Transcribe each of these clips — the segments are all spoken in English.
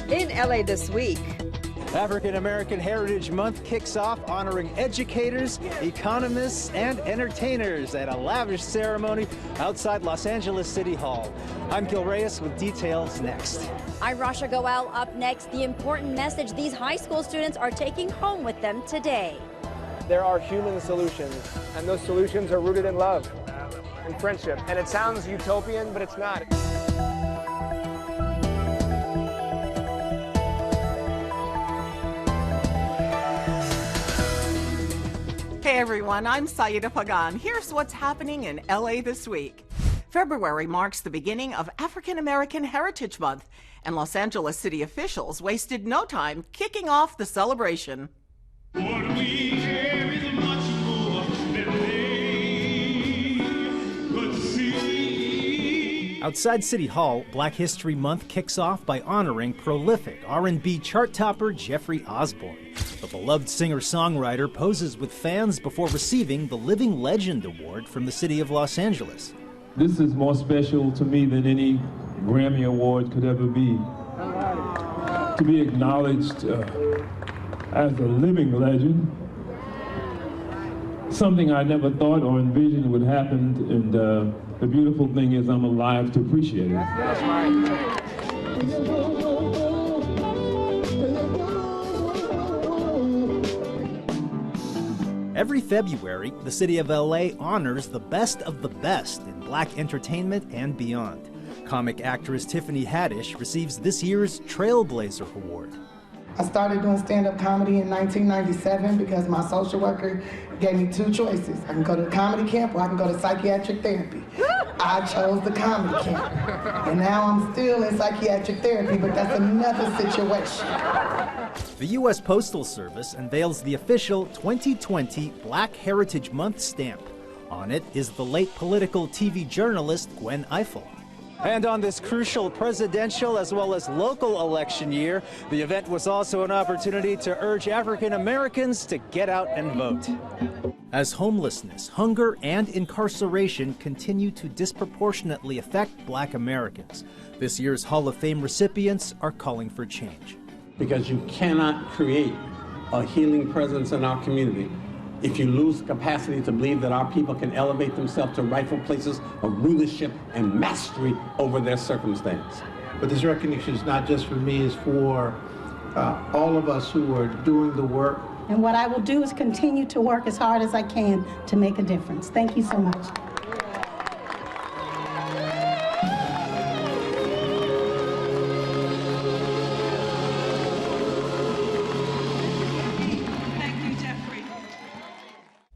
In LA this week. African American Heritage Month kicks off honoring educators, economists, and entertainers at a lavish ceremony outside Los Angeles City Hall. I'm Gil Reyes with details next. I'm Rasha Goel. Up next, the important message these high school students are taking home with them today. There are human solutions, and those solutions are rooted in love and friendship. And it sounds utopian, but it's not. Hey everyone, I'm Saida Pagan. Here's what's happening in LA this week. February marks the beginning of African American Heritage Month, and Los Angeles city officials wasted no time kicking off the celebration. What we have is much more than they could see. Outside City Hall, Black History Month kicks off by honoring prolific R&B chart topper Jeffrey Osborne. The beloved singer-songwriter poses with fans before receiving the Living Legend Award from the city of Los Angeles. This is more special to me than any Grammy Award could ever be. To be acknowledged as a living legend, something I never thought or envisioned would happen, and the beautiful thing is I'm alive to appreciate it. That's right. Every February, the city of LA honors the best of the best in black entertainment and beyond. Comic actress Tiffany Haddish receives this year's Trailblazer Award. I started doing stand-up comedy in 1997 because my social worker gave me two choices. I can go to comedy camp or I can go to psychiatric therapy. I chose the comedy camp. And now I'm still in psychiatric therapy, but that's another situation. The U.S. Postal Service unveils the official 2020 Black Heritage Month stamp. On it is the late political TV journalist Gwen Ifill. And on this crucial presidential as well as local election year, the event was also an opportunity to urge African Americans to get out and vote. As homelessness, hunger, and incarceration continue to disproportionately affect black Americans, this year's Hall of Fame recipients are calling for change. Because you cannot create a healing presence in our community if you lose the capacity to believe that our people can elevate themselves to rightful places of rulership and mastery over their circumstance. But this recognition is not just for me, it's for all of us who are doing the work. And what I will do is continue to work as hard as I can to make a difference. Thank you so much.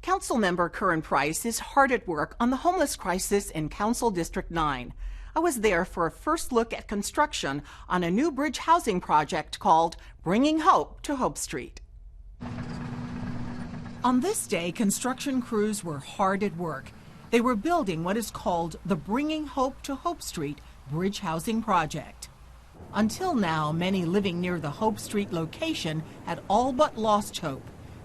Councilmember Curran Price is hard at work on the homeless crisis in Council District 9. I was there for a first look at construction on a new bridge housing project called Bringing Hope to Hope Street. On this day, construction crews were hard at work. They were building what is called the Bringing Hope to Hope Street bridge housing project. Until now, many living near the Hope Street location had all but lost hope.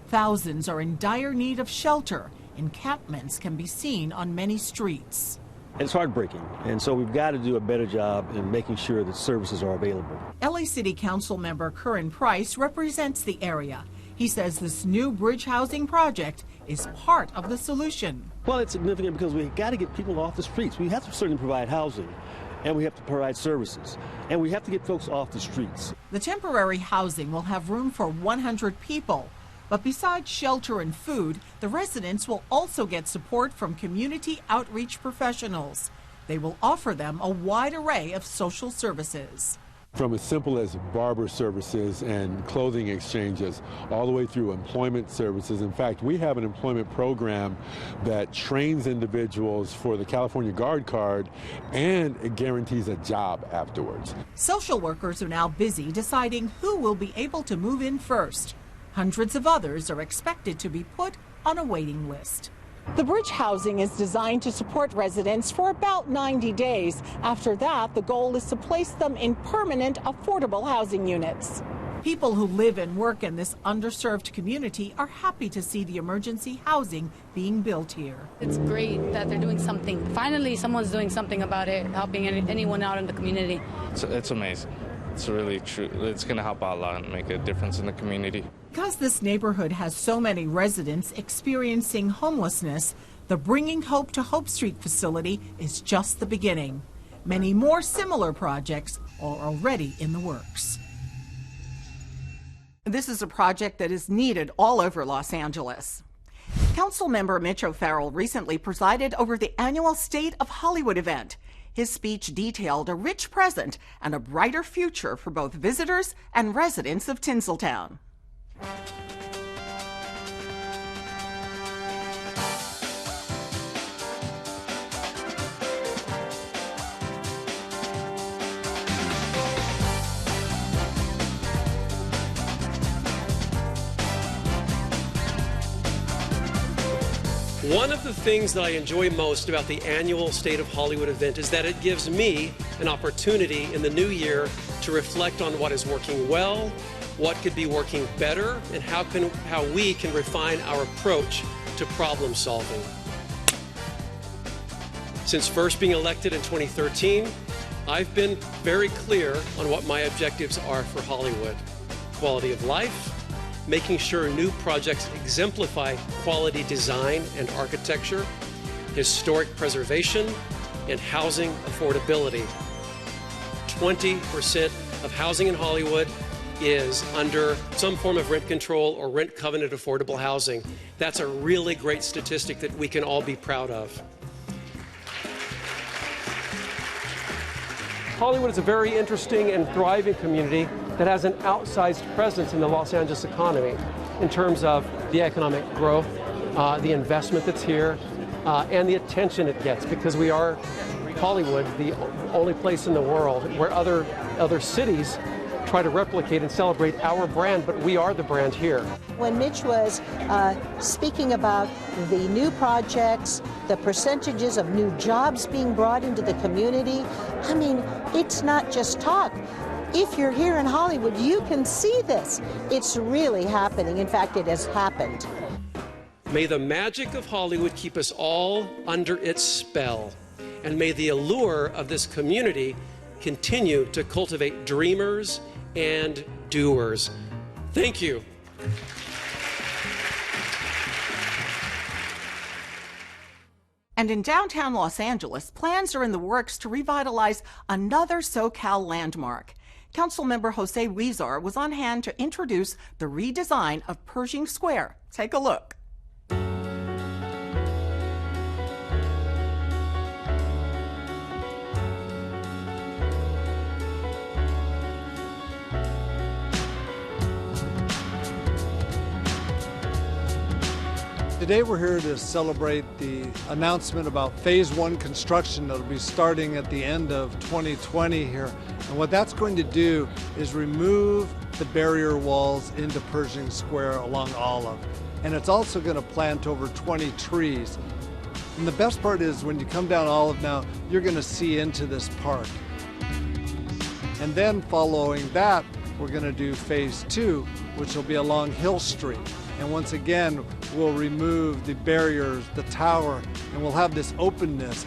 Thousands are in dire need of shelter. Encampments can be seen on many streets. It's heartbreaking, and so we've got to do a better job in making sure that services are available. LA City Council member Curran Price represents the area. He says this new bridge housing project is part of the solution. Well, it's significant because we've got to get people off the streets. We have to certainly provide housing, and we have to provide services, and we have to get folks off the streets. The temporary housing will have room for 100 people. But besides shelter and food, the residents will also get support from community outreach professionals. They will offer them a wide array of social services. From as simple as barber services and clothing exchanges, all the way through employment services. In fact, we have an employment program that trains individuals for the California Guard Card, and it guarantees a job afterwards. Social workers are now busy deciding who will be able to move in first. Hundreds of others are expected to be put on a waiting list. The bridge housing is designed to support residents for about 90 days. After that, the goal is to place them in permanent, affordable housing units. People who live and work in this underserved community are happy to see the emergency housing being built here. It's great that they're doing something. Finally, someone's doing something about it, helping anyone out in the community. It's amazing. it's really true. It's going to help out a lot and make a difference in the community. Because this neighborhood has so many residents experiencing homelessness, the Bringing Hope to Hope Street facility is just the beginning. Many more similar projects are already in the works. This is a project that is needed all over Los Angeles. Councilmember Mitch O'Farrell recently presided over the annual State of Hollywood event. His speech detailed a rich present and a brighter future for both visitors and residents of Tinseltown. One of the things that I enjoy most about the annual State of Hollywood event is that it gives me an opportunity in the new year to reflect on what is working well, what could be working better, and how we can refine our approach to problem solving. Since first being elected in 2013, I've been very clear on what my objectives are for Hollywood. Quality of life, making sure new projects exemplify quality design and architecture, historic preservation, and housing affordability. 20% of housing in Hollywood is under some form of rent control or rent covenant affordable housing. That's a really great statistic that we can all be proud of. Hollywood is a very interesting and thriving community that has an outsized presence in the Los Angeles economy in terms of the economic growth, the investment that's here, and the attention it gets, because we are Hollywood, the only place in the world where other cities try to replicate and celebrate our brand, but we are the brand here. When Mitch was speaking about the new projects, the percentages of new jobs being brought into the community, I mean, it's not just talk. If you're here in Hollywood, you can see this. It's really happening. In fact, it has happened. May the magic of Hollywood keep us all under its spell, and may the allure of this community continue to cultivate dreamers and doers. Thank you. And in downtown Los Angeles, plans are in the works to revitalize another SoCal landmark. Councilmember Jose Huizar was on hand to introduce the redesign of Pershing Square. Take a look. Today we're here to celebrate the announcement about Phase 1 construction that will be starting at the end of 2020 here. And what that's going to do is remove the barrier walls into Pershing Square along Olive. And it's also going to plant over 20 trees. And the best part is when you come down Olive now, you're going to see into this park. And then following that, we're going to do Phase 2, which will be along Hill Street. And once again, we'll remove the barriers, the tower, and we'll have this openness.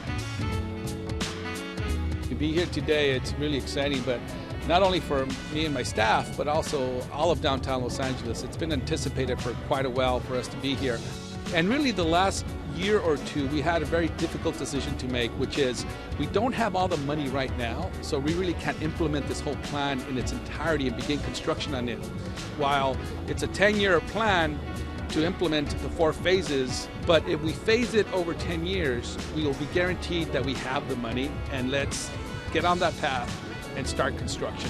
To be here today, it's really exciting, but not only for me and my staff, but also all of downtown Los Angeles. It's been anticipated for quite a while for us to be here. And really the last year or two, we had a very difficult decision to make, which is we don't have all the money right now, so we really can't implement this whole plan in its entirety and begin construction on it. While it's a 10-year plan to implement the 4 phases, but if we phase it over 10 years, we will be guaranteed that we have the money, and let's get on that path and start construction.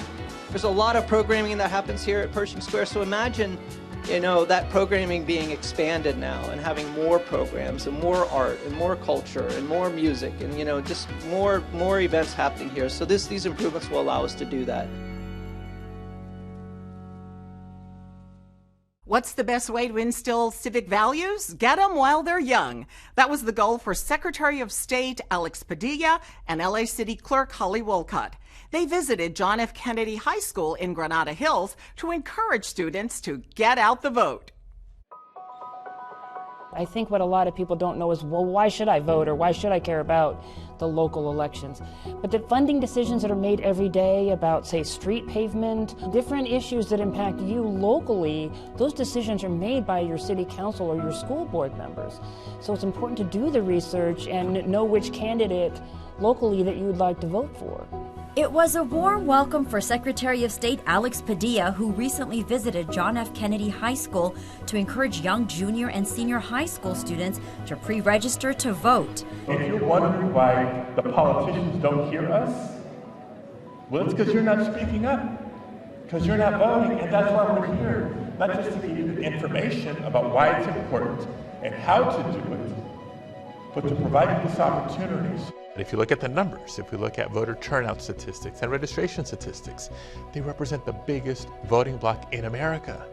There's a lot of programming that happens here at Pershing Square, so imagine that programming being expanded now and having more programs and more art and more culture and more music and, just more events happening here. So these improvements will allow us to do that. What's the best way to instill civic values? Get them while they're young. That was the goal for Secretary of State Alex Padilla and LA City Clerk Holly Wolcott. They visited John F. Kennedy High School in Granada Hills to encourage students to get out the vote. I think what a lot of people don't know is, well, why should I vote or why should I care about the local elections? But the funding decisions that are made every day about, say, street pavement, different issues that impact you locally, those decisions are made by your city council or your school board members. So it's important to do the research and know which candidate locally that you would like to vote for. It was a warm welcome for Secretary of State Alex Padilla, who recently visited John F. Kennedy High School to encourage young junior and senior high school students to pre-register to vote. If you're wondering why the politicians don't hear us, well, it's because you're not speaking up, because you're not voting, and that's why we're here. Not just to give you the information about why it's important and how to do it, but to provide you these opportunities. If you look at the numbers, if we look at voter turnout statistics and registration statistics, they represent the biggest voting bloc in America.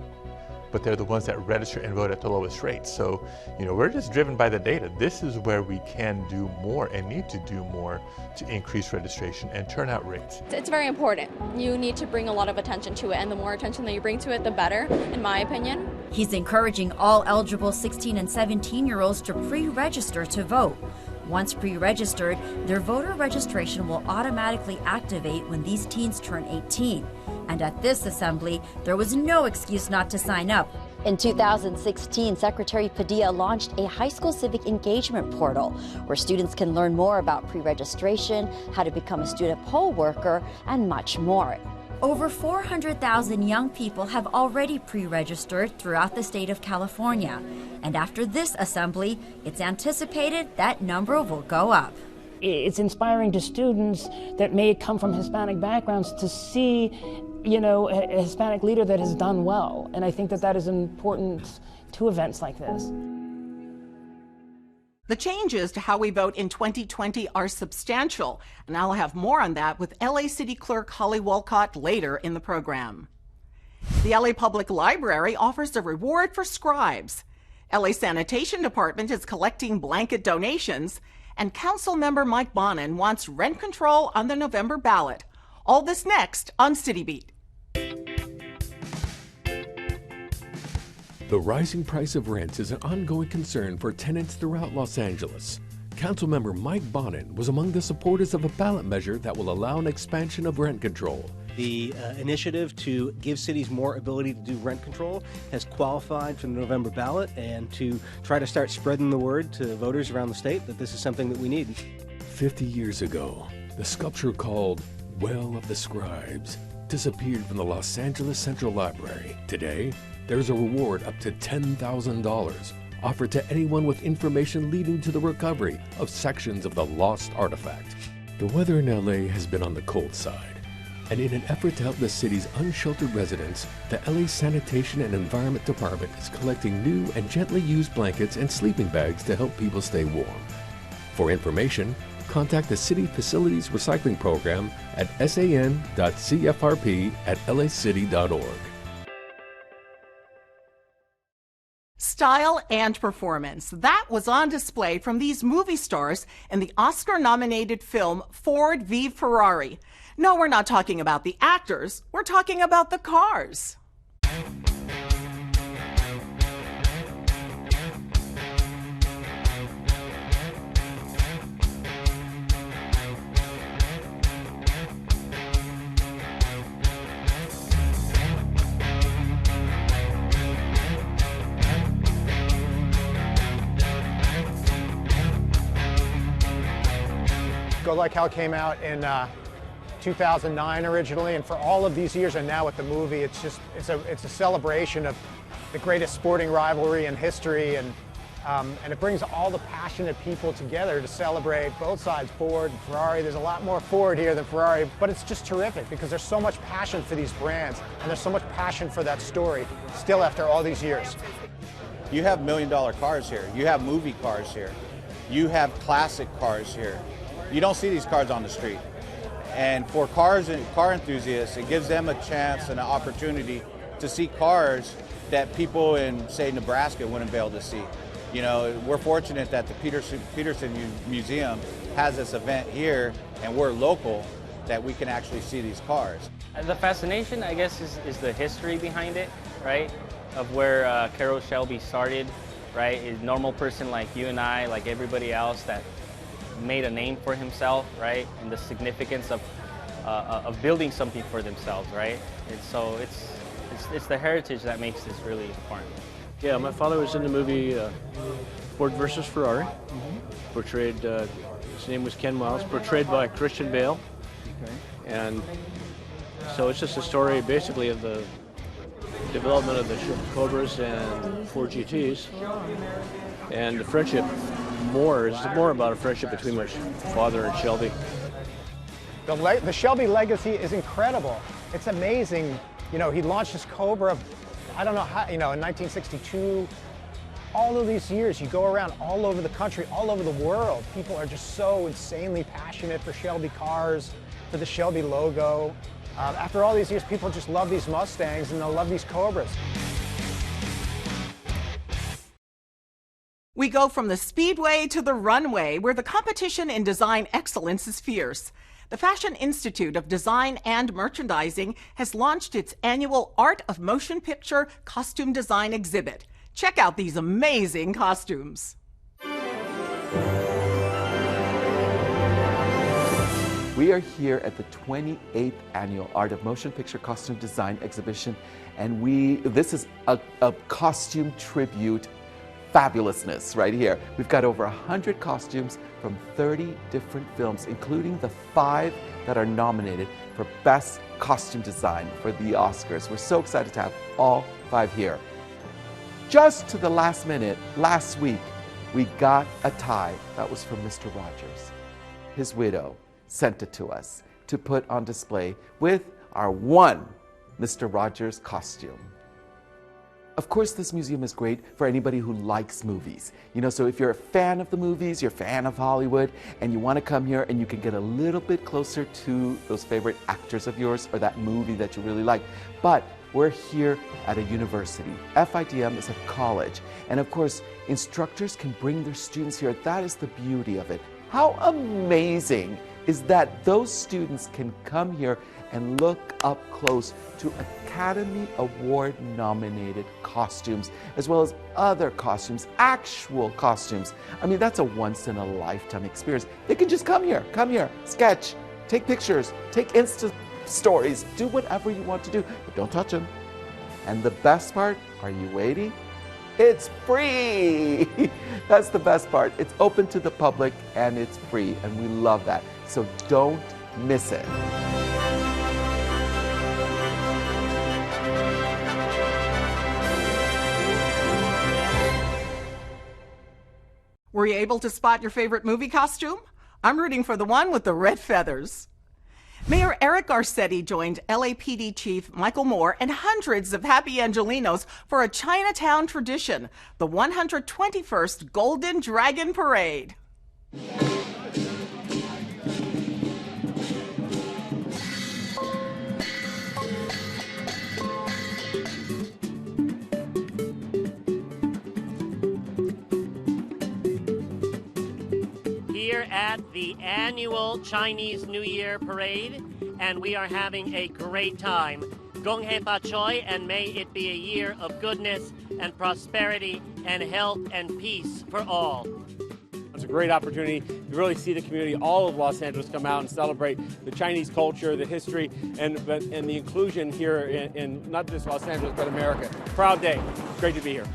But they're the ones that register and vote at the lowest rate. So, we're just driven by the data. This is where we can do more and need to do more to increase registration and turnout rates. It's very important. You need to bring a lot of attention to it, and the more attention that you bring to it, the better, in my opinion. He's encouraging all eligible 16 and 17-year-olds to pre-register to vote. Once pre-registered, their voter registration will automatically activate when these teens turn 18. And at this assembly, there was no excuse not to sign up. In 2016, Secretary Padilla launched a high school civic engagement portal where students can learn more about pre-registration, how to become a student poll worker, and much more. Over 400,000 young people have already pre-registered throughout the state of California. And after this assembly, it's anticipated that number will go up. It's inspiring to students that may come from Hispanic backgrounds to see, a Hispanic leader that has done well. And I think that is important to events like this. The changes to how we vote in 2020 are substantial, and I'll have more on that with LA City Clerk Holly Wolcott later in the program. The LA Public Library offers a reward for scribes. LA Sanitation Department is collecting blanket donations, and Council Member Mike Bonin wants rent control on the November ballot. All this next on City Beat. The rising price of rent is an ongoing concern for tenants throughout Los Angeles. Councilmember Mike Bonin was among the supporters of a ballot measure that will allow an expansion of rent control. The initiative to give cities more ability to do rent control has qualified for the November ballot, and to try to start spreading the word to voters around the state that this is something that we need. 50 years ago, the sculpture called Well of the Scribes disappeared from the Los Angeles Central Library. Today, there's a reward up to $10,000 offered to anyone with information leading to the recovery of sections of the lost artifact. The weather in LA has been on the cold side, and in an effort to help the city's unsheltered residents, the LA Sanitation and Environment Department is collecting new and gently used blankets and sleeping bags to help people stay warm. For information, contact the City Facilities Recycling Program at san.cfrp@lacity.org. Style and performance. That was on display from these movie stars in the Oscar-nominated film Ford v Ferrari. No, we're not talking about the actors. We're talking about the cars. Go Like Hell came out in 2009 originally, and for all of these years and now with the movie, it's a celebration of the greatest sporting rivalry in history, and it brings all the passionate people together to celebrate both sides, Ford and Ferrari. There's a lot more Ford here than Ferrari, but it's just terrific because there's so much passion for these brands, and there's so much passion for that story still after all these years. You have million-dollar cars here. You have movie cars here. You have classic cars here. You don't see these cars on the street. And for cars and car enthusiasts, it gives them a chance and an opportunity to see cars that people in, say, Nebraska wouldn't be able to see. You know, we're fortunate that the Peterson Museum has this event here, and we're local, that we can actually see these cars. The fascination, I guess, is the history behind it, right? Of where Carroll Shelby started right? A normal person like you and I, like everybody else that made a name for himself, right? And the significance of building something for themselves, right? And so it's the heritage that makes this really important. Yeah, my father was in the movie Ford versus Ferrari. Portrayed, his name was Ken Miles, portrayed by Christian Bale. Okay. And so it's just a story basically of the development of the Cobras and Ford GTs. And the friendship is more about a friendship between my father and Shelby. The Shelby legacy is incredible. It's amazing. You know, he launched his Cobra, I don't know how, you know, in 1962. All of these years, you go around all over the country, all over the world. People are just so insanely passionate for Shelby cars, for the Shelby logo. After all these years, people just love these Mustangs and they'll love these Cobras. We go from the speedway to the runway, where the competition in design excellence is fierce. The Fashion Institute of Design and Merchandising has launched its annual Art of Motion Picture Costume Design exhibit. Check out these amazing costumes. We are here at the 28th Annual Art of Motion Picture Costume Design Exhibition, and this is a costume tribute fabulousness right here. We've got over 100 costumes from 30 different films, including the 5 that are nominated for Best Costume Design for the Oscars. We're so excited to have all 5 here. Just to the last minute, last week, we got a tie that was from Mr. Rogers. His widow sent it to us to put on display with our one Mr. Rogers costume. Of course, this museum is great for anybody who likes movies. You know, so if you're a fan of the movies, you're a fan of Hollywood, and you want to come here and you can get a little bit closer to those favorite actors of yours or that movie that you really like. But we're here at a university. FIDM is a college. And of course, instructors can bring their students here. That is the beauty of it. How amazing is that those students can come here and look up close to Academy Award nominated costumes, as well as other costumes, actual costumes. I mean, that's a once in a lifetime experience. They can just come here, sketch, take pictures, take Insta stories, do whatever you want to do, but don't touch them. And the best part, are you waiting? It's free! That's the best part. It's open to the public and it's free, and we love that. So don't miss it. Were you able to spot your favorite movie costume? I'm rooting for the one with the red feathers. Mayor Eric Garcetti joined LAPD Chief Michael Moore and hundreds of happy Angelenos for a Chinatown tradition, the 121st Golden Dragon Parade. Here at the annual Chinese New Year parade, and we are having a great time. Gong Hei Pa Choi, and may it be a year of goodness and prosperity and health and peace for all. It's a great opportunity to really see the community, all of Los Angeles, come out and celebrate the Chinese culture, the history, and the inclusion here in not just Los Angeles, but America. Proud day. Great to be here.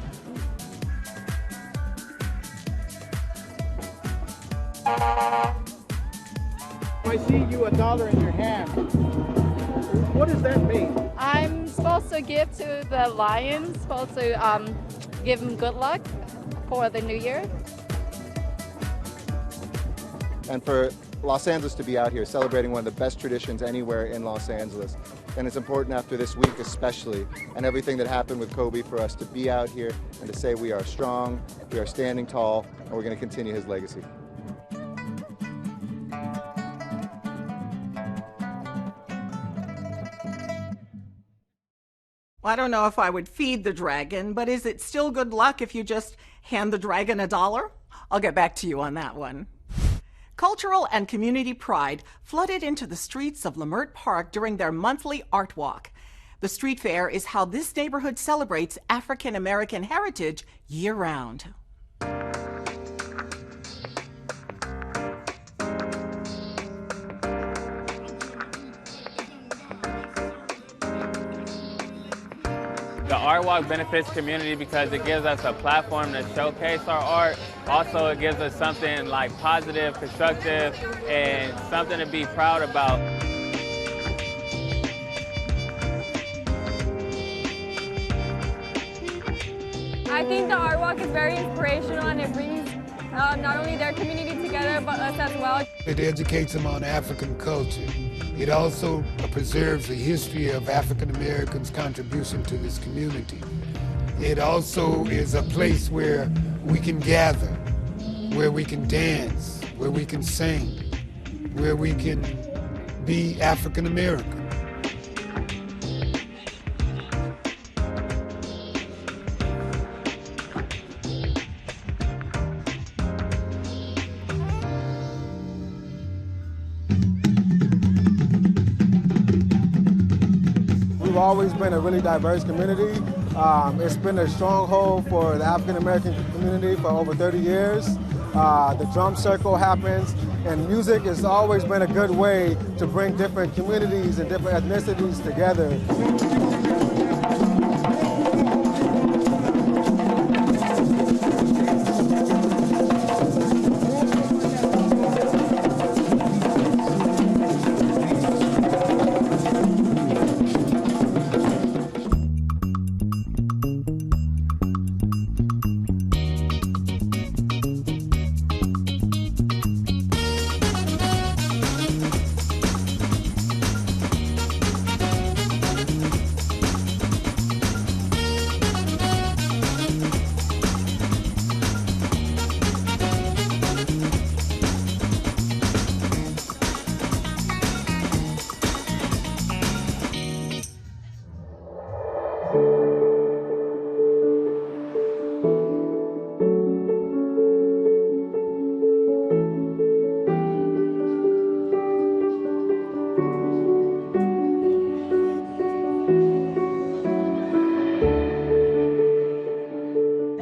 I see you $1 in your hand. What does that mean? I'm supposed to give to the lions, supposed to give them good luck for the new year. And for Los Angeles to be out here celebrating one of the best traditions anywhere in Los Angeles. And it's important after this week especially, and everything that happened with Kobe, for us to be out here and to say we are strong, we are standing tall, and we're going to continue his legacy. I don't know if I would feed the dragon, but is it still good luck if you just hand the dragon $1? I'll get back to you on that one. Cultural and community pride flooded into the streets of Leimert Park during their monthly art walk. The street fair is how this neighborhood celebrates African American heritage year-round. The Art Walk benefits the community because it gives us a platform to showcase our art. Also, it gives us something like positive, constructive, and something to be proud about. I think the Art Walk is very inspirational and it brings not only their community together, but us as well. It educates them on African culture. It also preserves the history of African Americans' contribution to this community. It also is a place where we can gather, where we can dance, where we can sing, where we can be African American. We've always been a really diverse community. It's been a stronghold for the African American community for over 30 years. The drum circle happens, and music has always been a good way to bring different communities and different ethnicities together.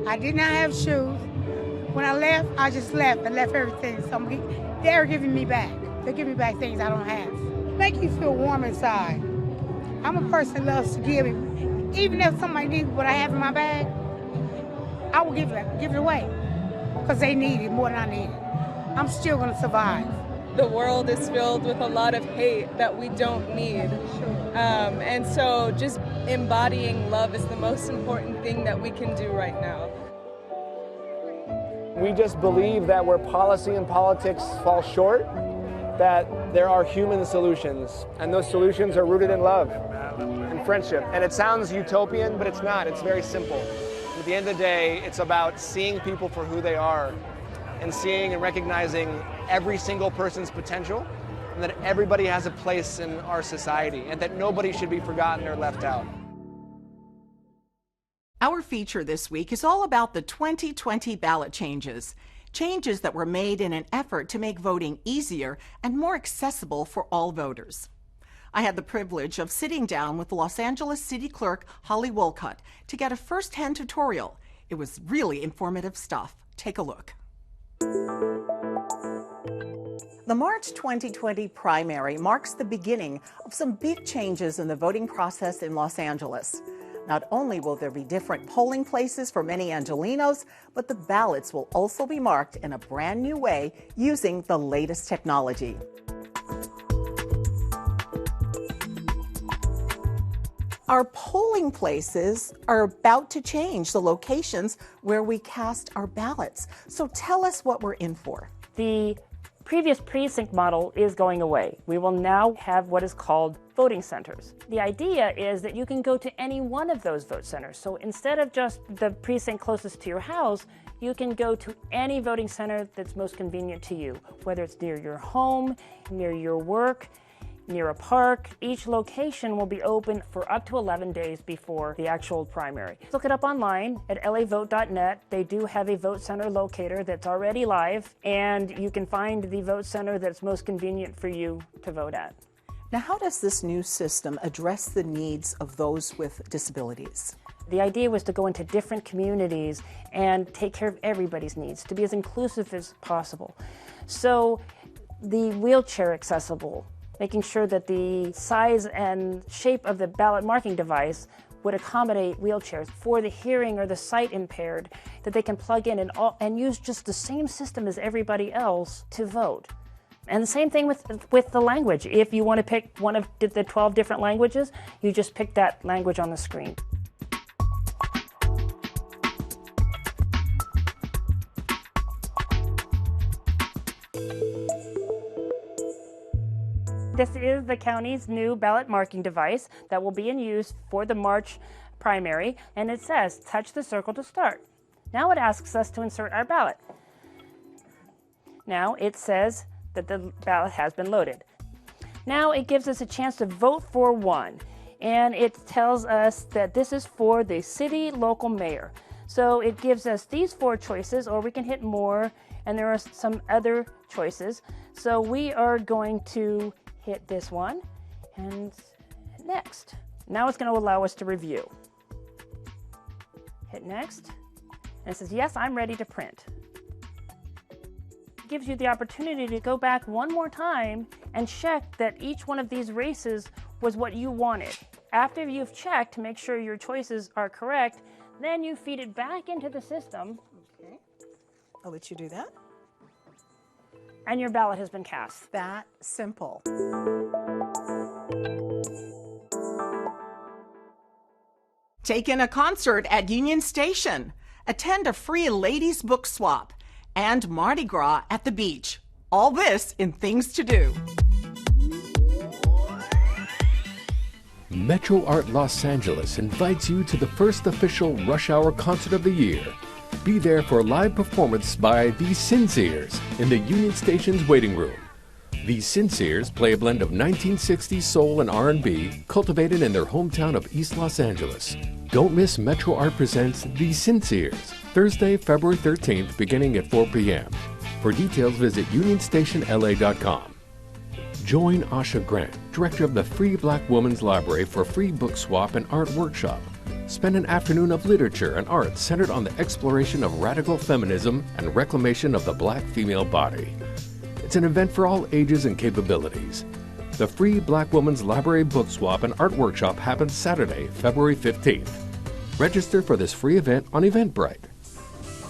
I did not have shoes. When I left, I just left. I left everything. So they're giving me back. They're giving me back things I don't have. Make you feel warm inside. I'm a person that loves to give. Even if somebody needs what I have in my bag, I will give it away. Because they need it more than I need it. I'm still going to survive. The world is filled with a lot of hate that we don't need. And so just embodying love is the most important thing that we can do right now. We just believe that where policy and politics fall short, that there are human solutions, and those solutions are rooted in love and friendship. And it sounds utopian, but it's not. It's very simple. At the end of the day, it's about seeing people for who they are and seeing and recognizing every single person's potential, and that everybody has a place in our society, and that nobody should be forgotten or left out. Our feature this week is all about the 2020 ballot changes. Changes that were made in an effort to make voting easier and more accessible for all voters. I had the privilege of sitting down with Los Angeles City Clerk Holly Wolcott to get a first-hand tutorial. It was really informative stuff. Take a look. The March 2020 primary marks the beginning of some big changes in the voting process in Los Angeles. Not only will there be different polling places for many Angelenos, but the ballots will also be marked in a brand new way using the latest technology. Our polling places are about to change the locations where we cast our ballots. So tell us what we're in for. The previous precinct model is going away. We will now have what is called voting centers. The idea is that you can go to any one of those vote centers. So instead of just the precinct closest to your house, you can go to any voting center that's most convenient to you, whether it's near your home, near your work, near a park. Each location will be open for up to 11 days before the actual primary. Look it up online at lavote.net. They do have a vote center locator that's already live, and you can find the vote center that's most convenient for you to vote at. Now, how does this new system address the needs of those with disabilities? The idea was to go into different communities and take care of everybody's needs, to be as inclusive as possible. So the wheelchair accessible, making sure that the size and shape of the ballot marking device would accommodate wheelchairs. For the hearing or the sight impaired, that they can plug in and use just the same system as everybody else to vote. And the same thing with the language. If you want to pick one of the 12 different languages, you just pick that language on the screen. This is the county's new ballot marking device that will be in use for the March primary, and it says, touch the circle to start. Now it asks us to insert our ballot. Now it says that the ballot has been loaded. Now it gives us a chance to vote for one, and it tells us that this is for the city local mayor. So it gives us these 4 choices, or we can hit more, and there are some other choices. So we are going to hit this one and next. Now it's going to allow us to review. Hit next, and it says, yes, I'm ready to print. It gives you the opportunity to go back one more time and check that each one of these races was what you wanted. After you've checked to make sure your choices are correct, then you feed it back into the system. Okay. I'll let you do that. And your ballot has been cast. That simple. Take in a concert at Union Station. Attend a free ladies' book swap. And Mardi Gras at the beach. All this in Things to Do. Metro Art Los Angeles invites you to the first official Rush Hour concert of the year. Be there for a live performance by The Sinceres in the Union Station's waiting room. The Sinceres play a blend of 1960s soul and R&B cultivated in their hometown of East Los Angeles. Don't miss Metro Art Presents The Sinceres, Thursday, February 13th, beginning at 4 p.m. For details, visit unionstationla.com. Join Asha Grant, director of the Free Black Women's Library, for a free book swap and art workshop. Spend an afternoon of literature and art centered on the exploration of radical feminism and reclamation of the black female body. It's an event for all ages and capabilities. The Free Black Women's Library Book Swap and Art Workshop happens Saturday, February 15th. Register for this free event on Eventbrite.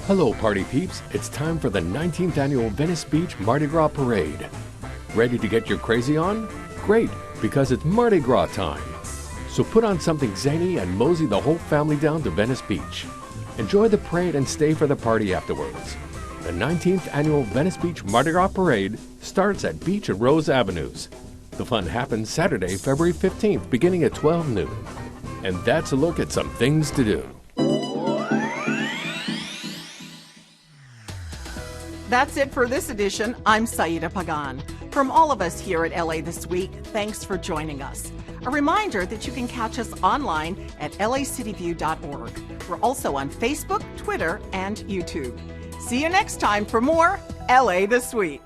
Hello, party peeps. It's time for the 19th annual Venice Beach Mardi Gras Parade. Ready to get your crazy on? Great, because it's Mardi Gras time. So put on something zany and mosey the whole family down to Venice Beach. Enjoy the parade and stay for the party afterwards. The 19th annual Venice Beach Mardi Gras Parade starts at Beach and Rose Avenues. The fun happens Saturday, February 15th, beginning at 12 noon. And that's a look at some things to do. That's it for this edition. I'm Saida Pagan. From all of us here at LA This Week, thanks for joining us. A reminder that you can catch us online at lacityview.org. We're also on Facebook, Twitter, and YouTube. See you next time for more LA This Week.